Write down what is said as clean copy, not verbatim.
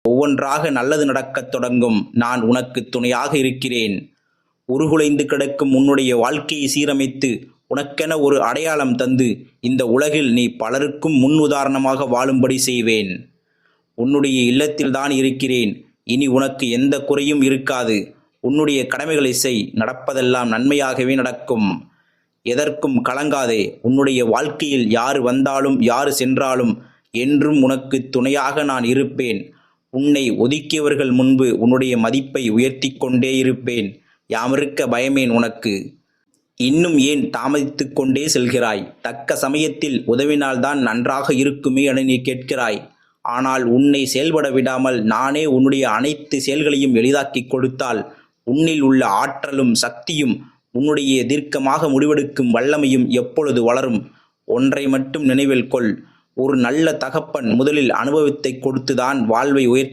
ஒவ்வொன்றாக நல்லது நடக்கத் தொடங்கும். நான் உனக்கு துணையாக இருக்கிறேன். உருகுலைந்து கிடக்கும் உன்னுடைய வாழ்க்கையை சீரமைத்து உனக்கென ஒரு அடையாளம் தந்து இந்த உலகில் நீ பலருக்கும் முன் உதாரணமாக வாழும்படி செய்வேன். உன்னுடைய இல்லத்தில்தான் இருக்கிறேன். இனி உனக்கு எந்த குறையும் இருக்காது. உன்னுடைய கடமைகளை செய். நடப்பதெல்லாம் நன்மையாகவே நடக்கும். எதற்கும் கலங்காதே. உன்னுடைய வாழ்க்கையில் யாரு வந்தாலும் யாரு சென்றாலும் என்றும் உனக்கு துணையாக நான் இருப்பேன். உன்னை ஒதுக்கியவர்கள் முன்பு உன்னுடைய மதிப்பை உயர்த்தி கொண்டே இருப்பேன். யாமிருக்க பயமேன் உனக்கு? இன்னும் ஏன் தாமதித்துக் கொண்டே செல்கிறாய்? தக்க சமயத்தில் உதவினால்தான் நன்றாக இருக்குமே என நீ கேட்கிறாய். ஆனால் உன்னை செயல்பட விடாமல் நானே உன்னுடைய அனைத்து செயல்களையும் எளிதாக்கிக் கொடுத்தால் உன்னில் உள்ள ஆற்றலும் சக்தியும் உன்னுடைய தீர்க்கமாக முடிவெடுக்கும் வல்லமையும் எப்பொழுது வளரும்? ஒன்றை மட்டும் நினைவில் கொள். ஒரு நல்ல தகப்பன் முதலில் அனுபவத்தை கொடுத்துதான் வாழ்வை உயர்த்த